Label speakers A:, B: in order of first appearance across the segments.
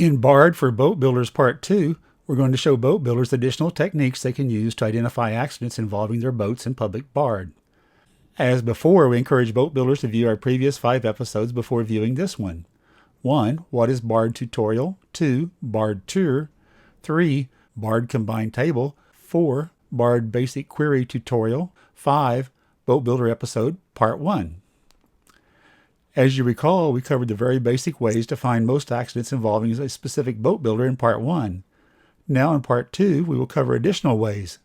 A: In BARD for Boat Builders Part 2, we're going to show boat builders additional techniques they can use to identify accidents involving their boats in public BARD. As before, we encourage boat builders to view our previous 5 episodes before viewing this one. 1. What is BARD tutorial? 2. BARD tour. 3. BARD combined table. 4. BARD basic query tutorial. 5. Boat builder episode Part 1. As you recall, we covered the very basic ways to find most accidents involving a specific boat builder in Part 1. Now in Part 2, we will cover additional ways.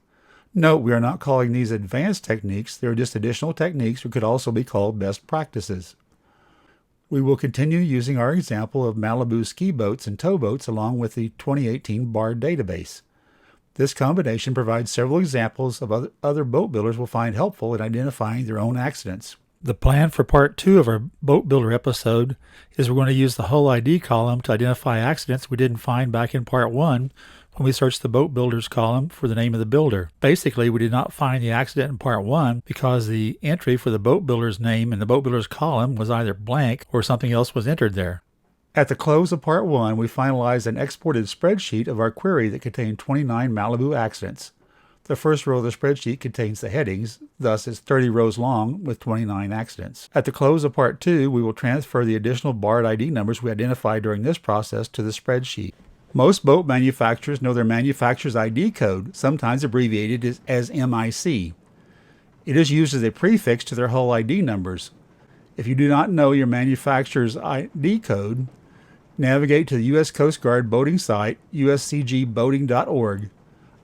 A: Note, we are not calling these advanced techniques. They are just additional techniques, or could also be called best practices. We will continue using our example of Malibu ski boats and towboats along with the 2018 BARD database. This combination provides several examples of other boat builders will find helpful in identifying their own accidents. The plan for Part 2 of our Boat Builder episode is we're going to use the whole ID column to identify accidents we didn't find back in Part 1 when we searched the Boat Builders column for the name of the builder. Basically, we did not find the accident in Part 1 because the entry for the Boat Builder's name in the Boat Builders column was either blank or something else was entered there. At the close of Part 1, we finalized an exported spreadsheet of our query that contained 29 Malibu accidents. The first row of the spreadsheet contains the headings, thus it's 30 rows long with 29 accidents. At the close of Part 2, we will transfer the additional BARD ID numbers we identified during this process to the spreadsheet. Most boat manufacturers know their manufacturer's ID code, sometimes abbreviated as MIC. It is used as a prefix to their hull ID numbers. If you do not know your manufacturer's ID code, navigate to the U.S. Coast Guard boating site, uscgboating.org.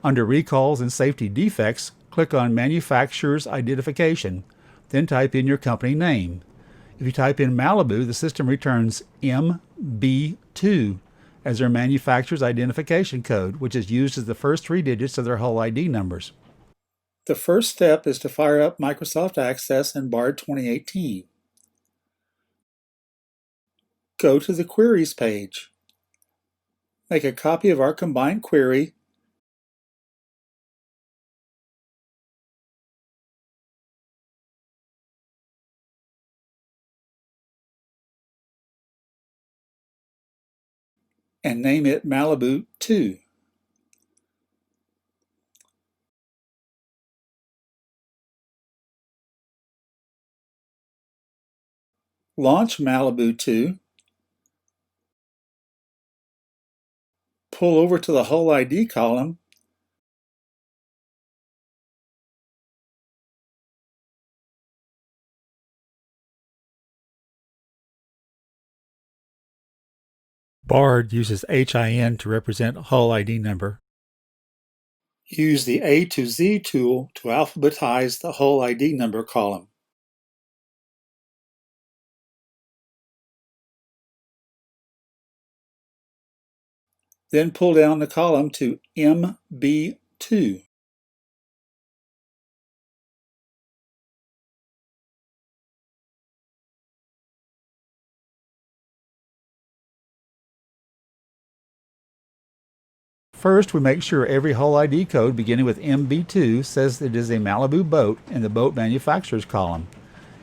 A: Under Recalls and Safety Defects, click on Manufacturer's Identification, then type in your company name. If you type in Malibu, the system returns MB2 as their manufacturer's identification code, which is used as the first 3 digits of their hull ID numbers. The first step is to fire up Microsoft Access and BARD 2018. Go to the Queries page. Make a copy of our combined query and name it Malibu 2. Launch Malibu 2. Pull over to the hull ID column BARD uses HIN to represent hull ID number. Use the A to Z tool to alphabetize the hull ID number column. Then pull down the column to MB2. First, we make sure every hull ID code beginning with MB2 says it is a Malibu boat in the boat manufacturer's column.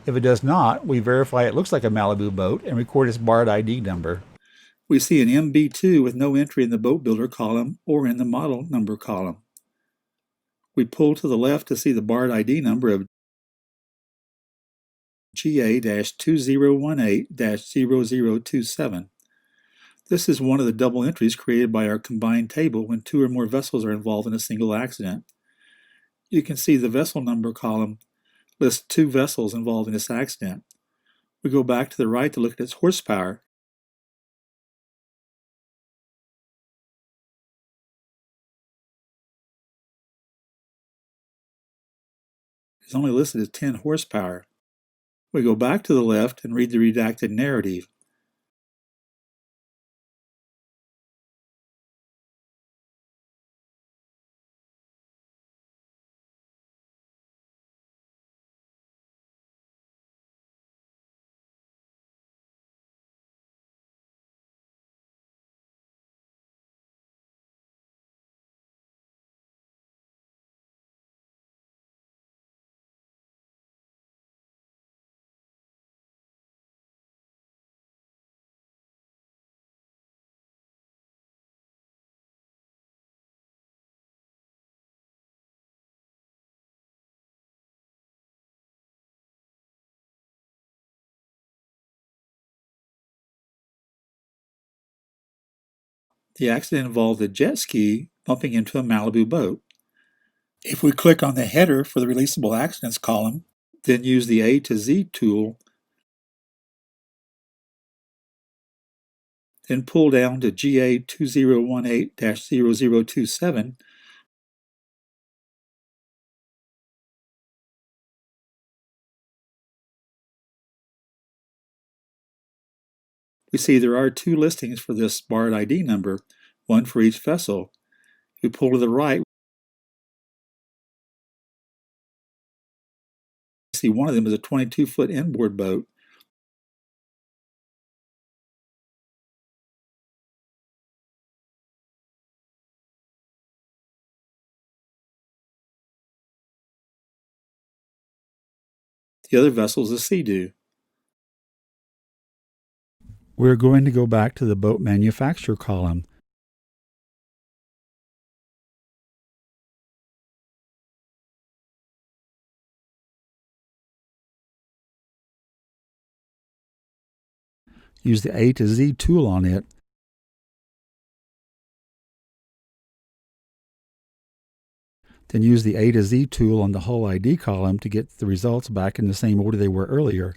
A: If it does not, we verify it looks like a Malibu boat and record its BARD ID number. We see an MB2 with no entry in the boat builder column or in the model number column. We pull to the left to see the BARD ID number of GA-2018-0027. This is one of the double entries created by our combined table when 2 or more vessels are involved in a single accident. You can see the vessel number column lists 2 vessels involved in this accident. We go back to the right to look at its horsepower. It's only listed as 10 horsepower. We go back to the left and read the redacted narrative. The accident involved a jet ski bumping into a Malibu boat. If we click on the header for the releasable accidents column, then use the A to Z tool, then pull down to GA 2018-0027, we see there are two listings for this BARD ID number, one for each vessel. If we pull to the right, we see one of them is a 22-foot inboard boat. The other vessel is a Sea-Doo. We're going to go back to the boat manufacturer column. Use the A to Z tool on it. Then use the A to Z tool on the whole ID column to get the results back in the same order they were earlier.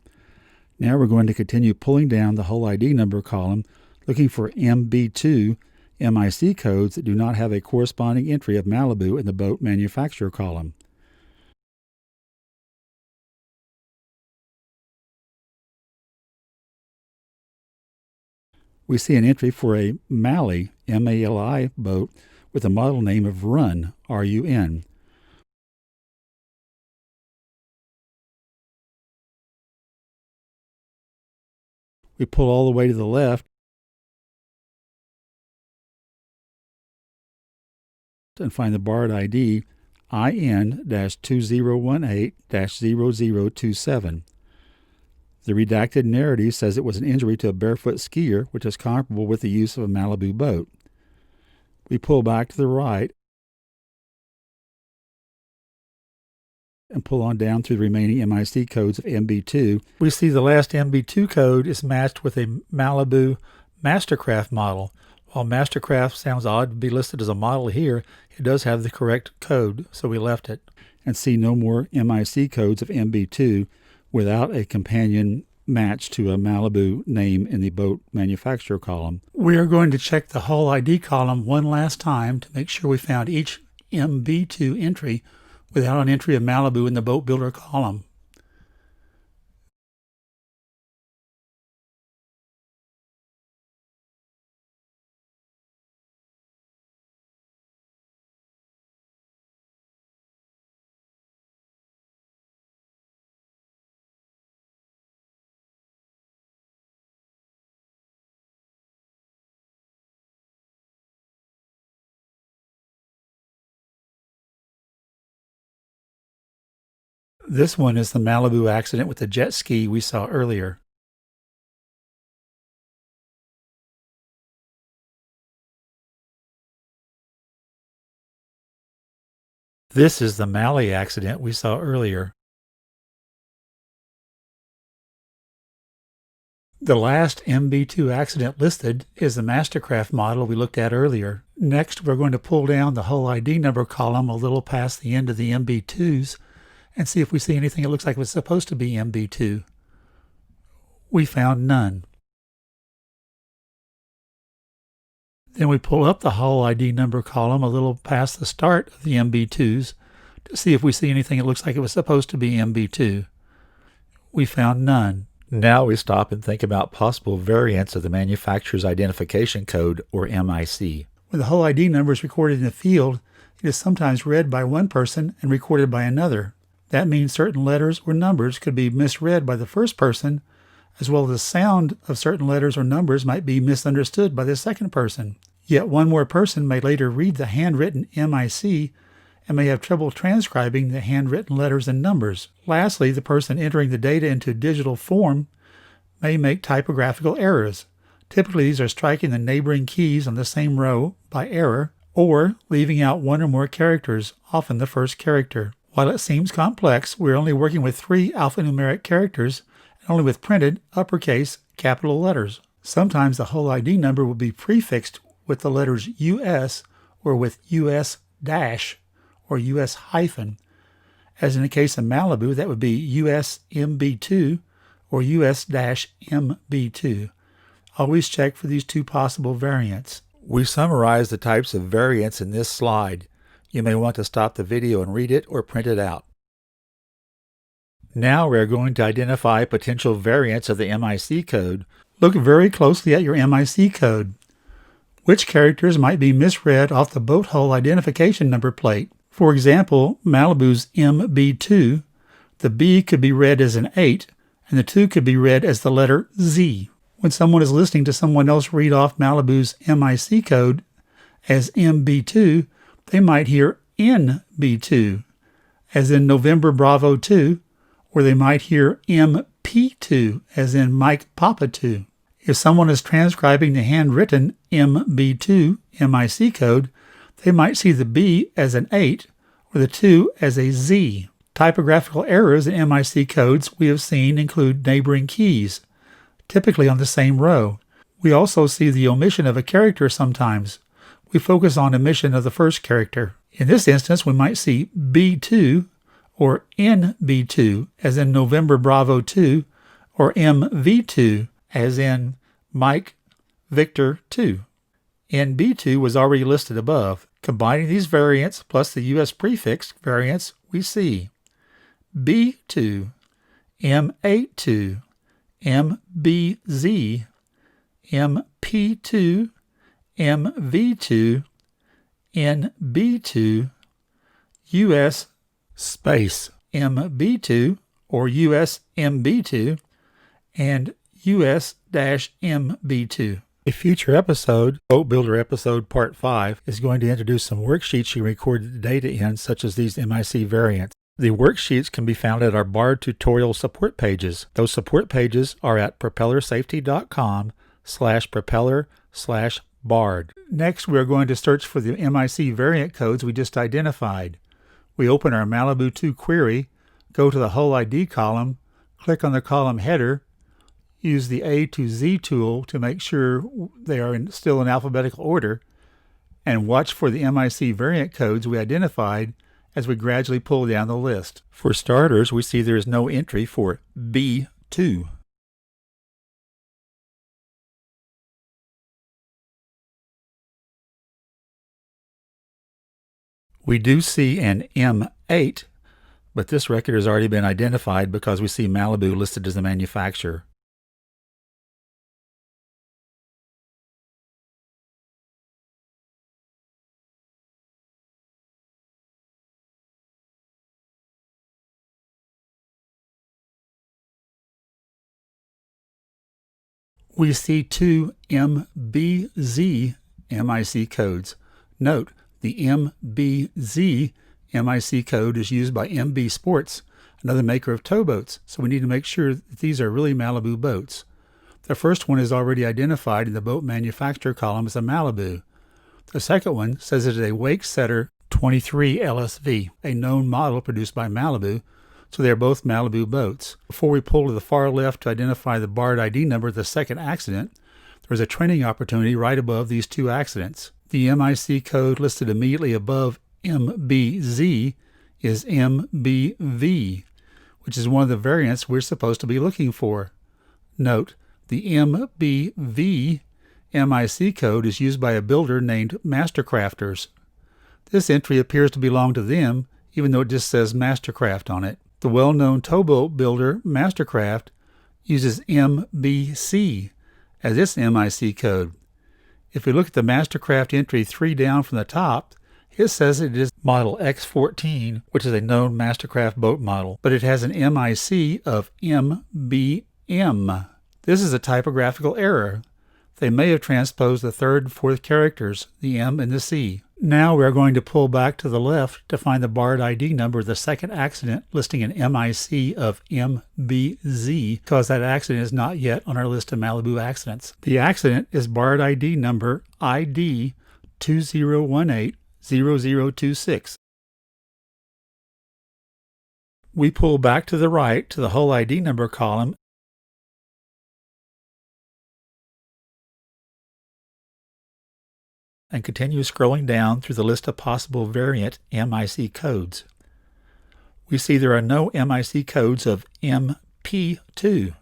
A: Now we're going to continue pulling down the whole ID number column, looking for MB2 MIC codes that do not have a corresponding entry of Malibu in the boat manufacturer column. We see an entry for a Mali, M-A-L-I boat with a model name of Run, R-U-N. We pull all the way to the left and find the BARD ID IN-2018-0027. The redacted narrative says it was an injury to a barefoot skier, which is comparable with the use of a Malibu boat. We pull back to the right and pull on down through the remaining MIC codes of MB2. We see the last MB2 code is matched with a Malibu Mastercraft model. While Mastercraft sounds odd to be listed as a model here, it does have the correct code, so we left it. And see no more MIC codes of MB2 without a companion match to a Malibu name in the boat manufacturer column. We are going to check the whole ID column one last time to make sure we found each MB2 entry without an entry of Malibu in the boat builder column. This one is the Malibu accident with the jet ski we saw earlier. This is the Mali accident we saw earlier. The last MB2 accident listed is the Mastercraft model we looked at earlier. Next, we're going to pull down the whole ID number column a little past the end of the MB2s and see if we see anything that looks like it's supposed to be MB2. We found none. Then we pull up the whole ID number column a little past the start of the MB2s to see if we see anything that looks like it was supposed to be MB2. We found none. Now we stop and think about possible variants of the manufacturer's identification code, or MIC. When the whole ID number is recorded in the field, it is sometimes read by one person and recorded by another. That means certain letters or numbers could be misread by the first person, as well as the sound of certain letters or numbers might be misunderstood by the second person. Yet one more person may later read the handwritten MIC and may have trouble transcribing the handwritten letters and numbers. Lastly, the person entering the data into digital form may make typographical errors. Typically, these are striking the neighboring keys on the same row by error, or leaving out one or more characters, often the first character. While it seems complex, we're only working with 3 alphanumeric characters and only with printed uppercase capital letters. Sometimes the whole ID number will be prefixed with the letters US or with US dash or US hyphen. As in the case of Malibu, that would be US MB2 or US-MB2. Always check for these two possible variants. We summarize the types of variants in this slide. You may want to stop the video and read it or print it out. Now we are going to identify potential variants of the MIC code. Look very closely at your MIC code. Which characters might be misread off the boat hull identification number plate? For example, Malibu's MB2, the B could be read as an 8 and the 2 could be read as the letter Z. When someone is listening to someone else read off Malibu's MIC code as MB2, they might hear NB2, as in November Bravo 2, or they might hear MP2, as in Mike Papa 2. If someone is transcribing the handwritten MB2 MIC code, they might see the B as an 8 or the 2 as a Z. Typographical errors in MIC codes we have seen include neighboring keys, typically on the same row. We also see the omission of a character sometimes. We focus on omission of the first character. In this instance, we might see B2 or NB2, as in November Bravo 2, or MV2, as in Mike Victor 2. NB2 was already listed above. Combining these variants plus the US prefix variants, we see B2, M82, MBZ, MP2, MV2, NB2, US space MB2 or US MB2, and US-MB2. A future episode, Boat Builder Episode Part 5, is going to introduce some worksheets you recorded the data in, such as these MIC variants. The worksheets can be found at our BARD tutorial support pages. Those support pages are at propellersafety.com/propeller/BARD. Next, we are going to search for the MIC variant codes we just identified. We open our Malibu 2 query, go to the Hull ID column, click on the column header, use the A to Z tool to make sure they are still in alphabetical order, and watch for the MIC variant codes we identified as we gradually pull down the list. For starters, we see there is no entry for B2. We do see an M8, but this record has already been identified because we see Malibu listed as the manufacturer. We see two MBZ MIC codes. Note, the MBZ MIC code is used by MB Sports, another maker of towboats, so we need to make sure that these are really Malibu boats. The first one is already identified in the boat manufacturer column as a Malibu. The second one says it is a Wakesetter 23 LSV, a known model produced by Malibu, so they are both Malibu boats. Before we pull to the far left to identify the BARD ID number of the second accident, there is a training opportunity right above these two accidents. The MIC code listed immediately above MBZ is MBV, which is one of the variants we're supposed to be looking for. Note, the MBV MIC code is used by a builder named Mastercrafters. This entry appears to belong to them, even though it just says Mastercraft on it. The well-known towboat builder Mastercraft uses MBC as its MIC code. If we look at the Mastercraft entry 3 down from the top, it says it is model X14, which is a known Mastercraft boat model, but it has an MIC of MBM. This is a typographical error. They may have transposed the third and fourth characters, the M and the C. Now we are going to pull back to the left to find the BARD ID number of the second accident, listing an MIC of MBZ, because that accident is not yet on our list of Malibu accidents. The accident is BARD ID number ID 2018-0026. We pull back to the right to the Hull ID number column and continue scrolling down through the list of possible variant MIC codes. We see there are no MIC codes of MP2.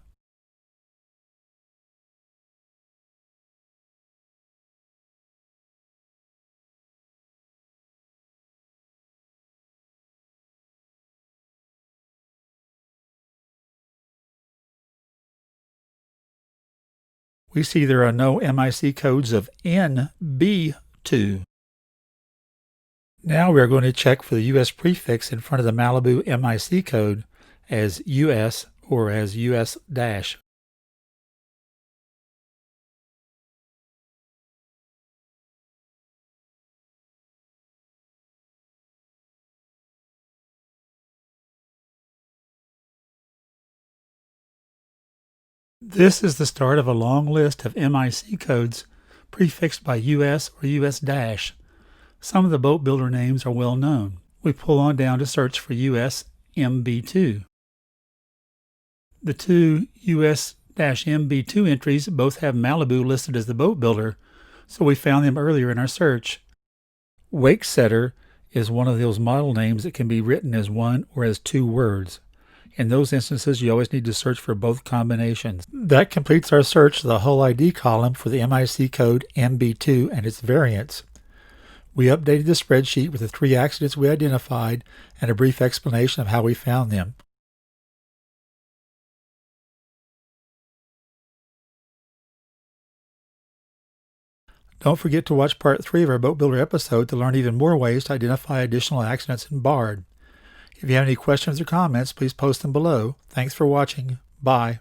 A: We see there are no MIC codes of NB2. Now we are going to check for the US prefix in front of the Malibu MIC code as US or as US-. This is the start of a long list of MIC codes prefixed by US or US-. Some of the boat builder names are well known. We pull on down to search for US MB2. The two US-MB2 entries both have Malibu listed as the boat builder, so we found them earlier in our search. Wakesetter is one of those model names that can be written as one or as two words. In those instances, you always need to search for both combinations. That completes our search of the hull ID column for the MIC code MB2 and its variants. We updated the spreadsheet with the 3 accidents we identified and a brief explanation of how we found them. Don't forget to watch part 3 of our Boat Builder episode to learn even more ways to identify additional accidents in BARD. If you have any questions or comments, please post them below. Thanks for watching. Bye.